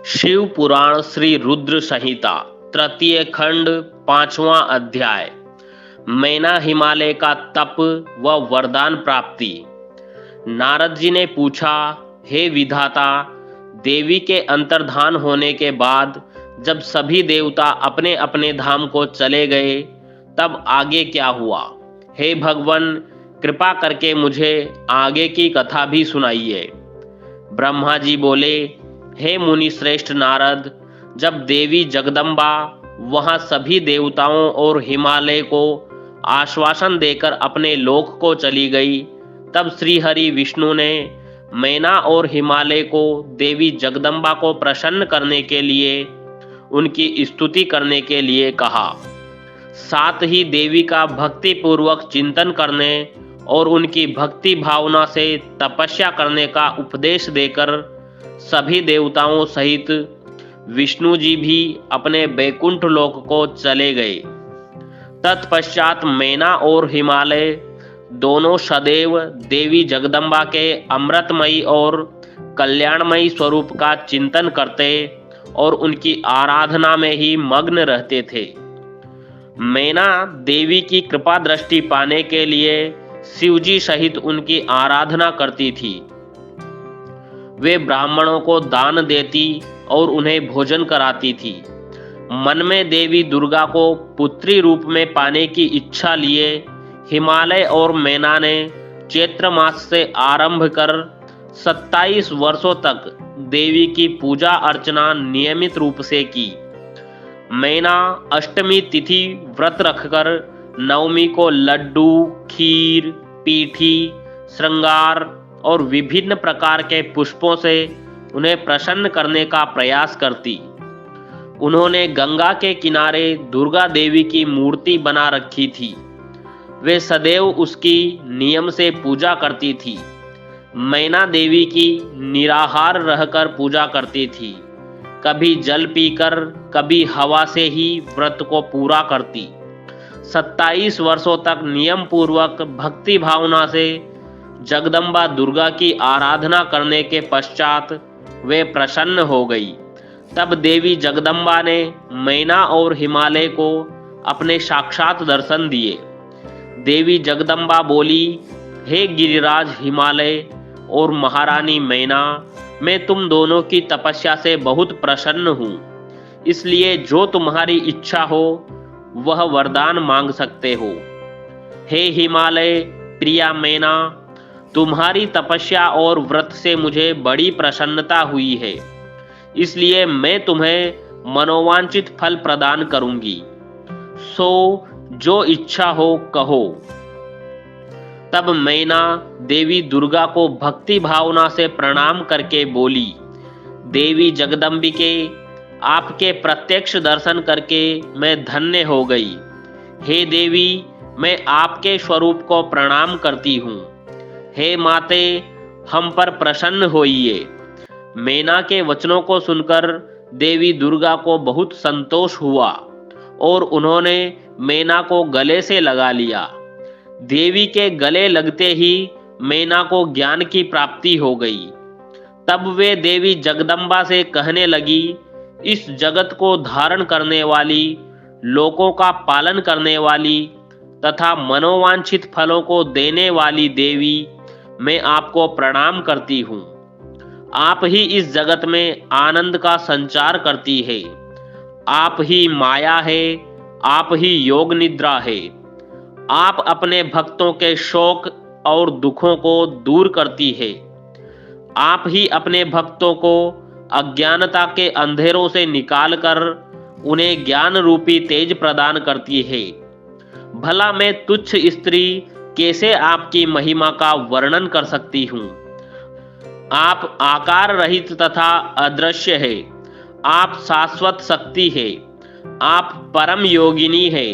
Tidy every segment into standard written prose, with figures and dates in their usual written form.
शिव पुराण श्री रुद्र संहिता तृतीय खंड पांचवा अध्याय। मैना हिमालय का तप व वरदान प्राप्ति। नारद जी ने पूछा, हे विधाता, देवी के अंतर्धान होने के बाद जब सभी देवता अपने अपने धाम को चले गए तब आगे क्या हुआ? हे भगवान, कृपा करके मुझे आगे की कथा भी सुनाइए। ब्रह्मा जी बोले, हे मुनि श्रेष्ठ नारद, जब देवी जगदम्बा वहां सभी देवताओं और हिमालय को आश्वासन देकर अपने लोक को चली गई, तब श्री हरि विष्णु ने मैना और हिमालय को देवी जगदम्बा को प्रसन्न करने के लिए उनकी स्तुति करने के लिए कहा। साथ ही देवी का भक्ति पूर्वक चिंतन करने और उनकी भक्ति भावना से तपस्या करने का उपदेश देकर सभी देवताओं सहित विष्णु जी भी अपने बैकुंठ लोक को चले गए। तत्पश्चात मैना और हिमालय दोनों सदैव देवी जगदम्बा के अमृतमयी और कल्याणमयी स्वरूप का चिंतन करते और उनकी आराधना में ही मग्न रहते थे। मैना देवी की कृपा दृष्टि पाने के लिए शिवजी सहित उनकी आराधना करती थी। वे ब्राह्मणों को दान देती और उन्हें भोजन कराती थी। मन में देवी दुर्गा को पुत्री रूप में पाने की इच्छा लिए हिमालय और मैना ने चैत्र मास से आरंभ कर 27 वर्षों तक देवी की पूजा अर्चना नियमित रूप से की। मैना अष्टमी तिथि व्रत रखकर नवमी को लड्डू, खीर, पीठी, श्रृंगार और विभिन्न प्रकार के पुष्पों से उन्हें प्रसन्न करने का प्रयास करती। उन्होंने गंगा के किनारे दुर्गा देवी की मूर्ति बना रखी थी। वे सदैव उसकी नियम से पूजा करती थी। मैना देवी की निराहार रहकर पूजा करती थी। कभी जल पीकर, कभी हवा से ही व्रत को पूरा करती। 27 वर्षों तक नियम पूर्वक भक्ति भावना से जगदम्बा दुर्गा की आराधना करने के पश्चात वे प्रसन्न हो गई। तब देवी जगदम्बा ने मैना और हिमालय को अपने साक्षात दर्शन दिए। देवी जगदम्बा बोली, हे गिरिराज हिमालय और महारानी मैना, मैं तुम दोनों की तपस्या से बहुत प्रसन्न हूँ, इसलिए जो तुम्हारी इच्छा हो वह वरदान मांग सकते हो। हे हिमालय प्रिया मैना, तुम्हारी तपस्या और व्रत से मुझे बड़ी प्रसन्नता हुई है, इसलिए मैं तुम्हें मनोवांछित फल प्रदान करूंगी। सो जो इच्छा हो कहो। तब मैना देवी दुर्गा को भक्ति भावना से प्रणाम करके बोली, देवी जगदम्बिके, आपके प्रत्यक्ष दर्शन करके मैं धन्य हो गई। हे देवी, मैं आपके स्वरूप को प्रणाम करती हूँ। हे माते, हम पर प्रसन्न होइए। मैना के वचनों को सुनकर देवी दुर्गा को बहुत संतोष हुआ और उन्होंने मैना को गले से लगा लिया। देवी के गले लगते ही मैना को ज्ञान की प्राप्ति हो गई। तब वे देवी जगदम्बा से कहने लगी, इस जगत को धारण करने वाली, लोकों का पालन करने वाली तथा मनोवांछित फलों को देने वाली देवी, मैं आपको प्रणाम करती हूँ। आप ही इस जगत में आनंद का संचार करती है। आप ही माया है, आप ही योग निद्रा है। आप अपने भक्तों के शोक और दुखों को दूर करती है। आप ही अपने भक्तों को अज्ञानता के अंधेरों से निकालकर उन्हें ज्ञान रूपी तेज प्रदान करती है। भला मैं तुच्छ स्त्री कैसे आपकी महिमा का वर्णन कर सकती हूँ? आप आकार रहित तथा अदृश्य है। आप शाश्वत शक्ति है। आप परम योगिनी है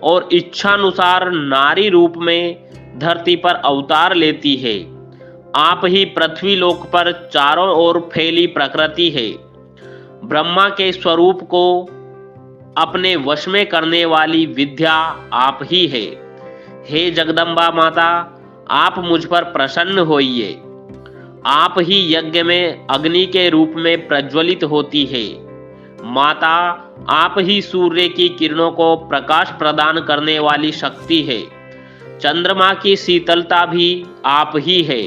और इच्छानुसार नारी रूप में धरती पर अवतार लेती है। आप ही पृथ्वी लोक पर चारों ओर फैली प्रकृति है। ब्रह्मा के स्वरूप को अपने वश में करने वाली विद्या आप ही है। हे जगदम्बा माता, आप मुझ पर प्रसन्न होइए। आप ही यज्ञ में अग्नि के रूप में प्रज्वलित होती है। माता, आप ही सूर्य की किरणों को प्रकाश प्रदान करने वाली शक्ति है। चंद्रमा की शीतलता भी आप ही है।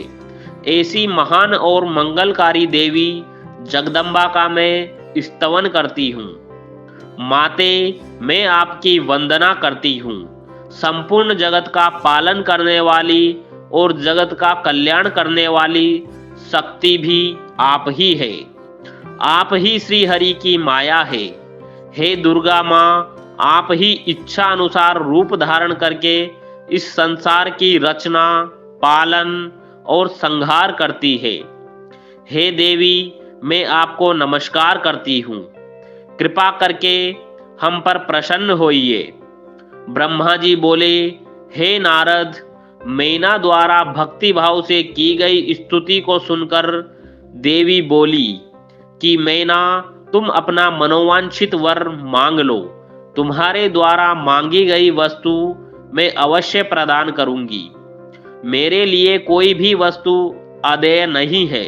ऐसी महान और मंगलकारी देवी जगदम्बा का मैं स्तवन करती हूँ। माते, मैं आपकी वंदना करती हूँ। संपूर्ण जगत का पालन करने वाली और जगत का कल्याण करने वाली शक्ति भी आप ही है। आप ही श्री हरि की माया है। हे दुर्गा माँ, आप ही इच्छा अनुसार रूप धारण करके इस संसार की रचना, पालन और संहार करती है। हे देवी, मैं आपको नमस्कार करती हूँ। कृपा करके हम पर प्रसन्न होइए। ब्रह्मा जी बोले, हे नारद, मैना द्वारा भक्ति भाव से की गई स्तुति को सुनकर देवी बोली कि मैना, तुम अपना मनोवांछित वर मांग लो। तुम्हारे द्वारा मांगी गई वस्तु मैं अवश्य प्रदान करूंगी। मेरे लिए कोई भी वस्तु अदेय नहीं है।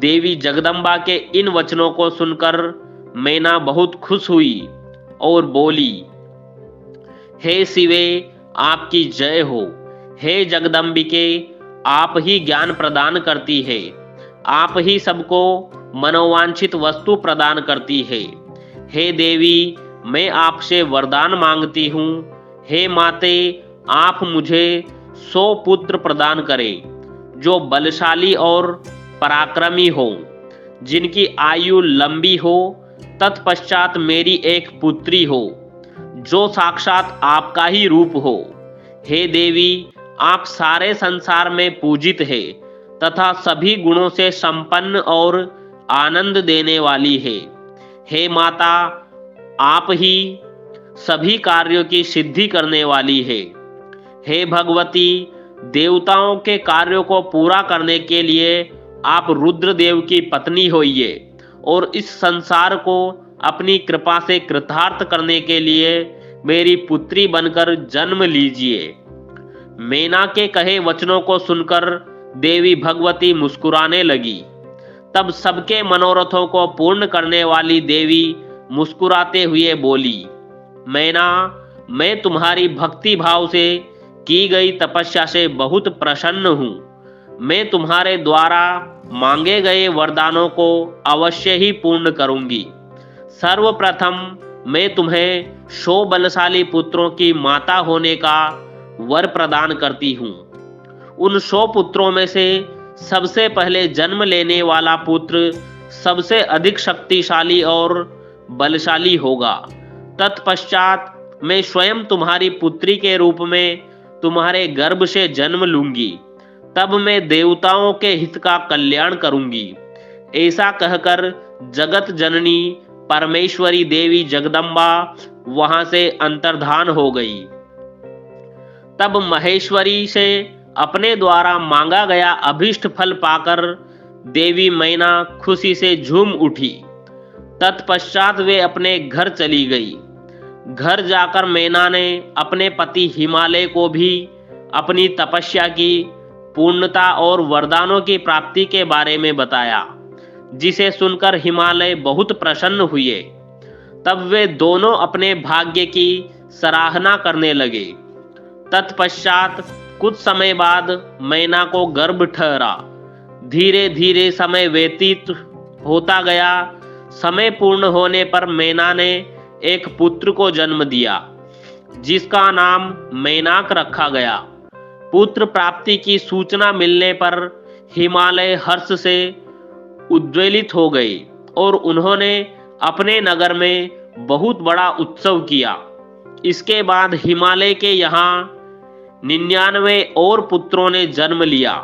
देवी जगदम्बा के इन वचनों को सुनकर मैना बहुत खुश हुई और बोली, हे शिवे, आपकी जय हो। हे जगदम्बिके, आप ही ज्ञान प्रदान करती है। आप ही सबको मनोवांछित वस्तु प्रदान करती है। हे देवी, मैं आपसे वरदान मांगती हूँ। हे माते, आप मुझे 100 पुत्र प्रदान करें जो बलशाली और पराक्रमी हो, जिनकी आयु लंबी हो। तत्पश्चात मेरी एक पुत्री हो जो साक्षात आपका ही रूप हो। हे देवी, आप सारे संसार में पूजित है तथा सभी गुणों से संपन्न और आनंद देने वाली है। हे माता, आप ही सभी कार्यों की सिद्धि करने वाली है। हे भगवती, देवताओं के कार्यों को पूरा करने के लिए आप रुद्रदेव की पत्नी होइए और इस संसार को अपनी कृपा से कृतार्थ करने के लिए मेरी पुत्री बनकर जन्म लीजिए। मैना के कहे वचनों को सुनकर देवी भगवती मुस्कुराने लगी। तब सबके मनोरथों को पूर्ण करने वाली देवी मुस्कुराते हुए बोली, मैना, मैं तुम्हारी भक्ति भाव से की गई तपस्या से बहुत प्रसन्न हूँ। मैं तुम्हारे द्वारा मांगे गए वरदानों को अवश्य ही पूर्ण करूंगी। सर्वप्रथम मैं तुम्हें 100 बलशाली पुत्रों की माता होने का वर प्रदान करती हूँ। उन 100 पुत्रों में से सबसे पहले जन्म लेने वाला पुत्र सबसे अधिक शक्तिशाली और बलशाली होगा। तत्पश्चात मैं स्वयं तुम्हारी पुत्री के रूप में तुम्हारे गर्भ से जन्म लूंगी। तब मैं देवताओं के हित का कल्याण करूंगी। ऐसा कहकर जगत जननी परमेश्वरी देवी जगदम्बा वहां से अंतर्धान हो गई। तब महेश्वरी से अपने द्वारा मांगा गया अभीष्ट फल पाकर देवी मैना खुशी से झूम उठी। तत्पश्चात वे अपने घर चली गई। घर जाकर मैना ने अपने पति हिमालय को भी अपनी तपस्या की पूर्णता और वरदानों की प्राप्ति के बारे में बताया, जिसे सुनकर हिमालय बहुत प्रसन्न हुए। तब वे दोनों अपने भाग्य की सराहना करने लगे। तत्पश्चात कुछ समय बाद मैना को गर्भ ठहरा। धीरे धीरे समय व्यतीत होता गया। समय पूर्ण होने पर मैना ने एक पुत्र को जन्म दिया, जिसका नाम मैनाक रखा गया। पुत्र प्राप्ति की सूचना मिलने पर हिमालय हर्ष से उद्वेलित हो गए और उन्होंने अपने नगर में बहुत बड़ा उत्सव किया। इसके बाद हिमालय के यहाँ 99 और पुत्रों ने जन्म लिया।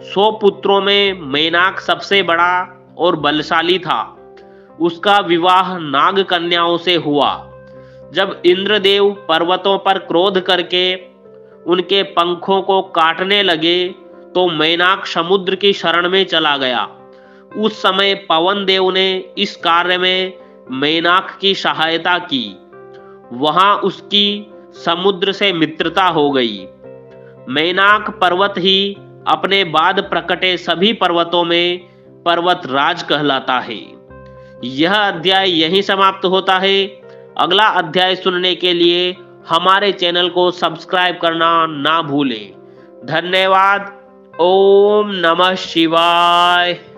100 पुत्रों में मैनाक सबसे बड़ा और बलशाली था। उसका विवाह नाग कन्याओं से हुआ। जब इंद्रदेव पर्वतों पर क्रोध करके उनके पंखों को काटने लगे तो मैनाक समुद्र की शरण में चला गया। उस समय पवन देव ने इस कार्य में मैनाक की सहायता की। वहां उसकी समुद्र से मित्रता हो गई। मैनाक पर्वत ही अपने बाद प्रकटे सभी पर्वतों में पर्वत राज कहलाता है। यह अध्याय यहीं समाप्त होता है। अगला अध्याय सुनने के लिए हमारे चैनल को सब्सक्राइब करना ना भूलें। धन्यवाद। ओम नमः शिवाय।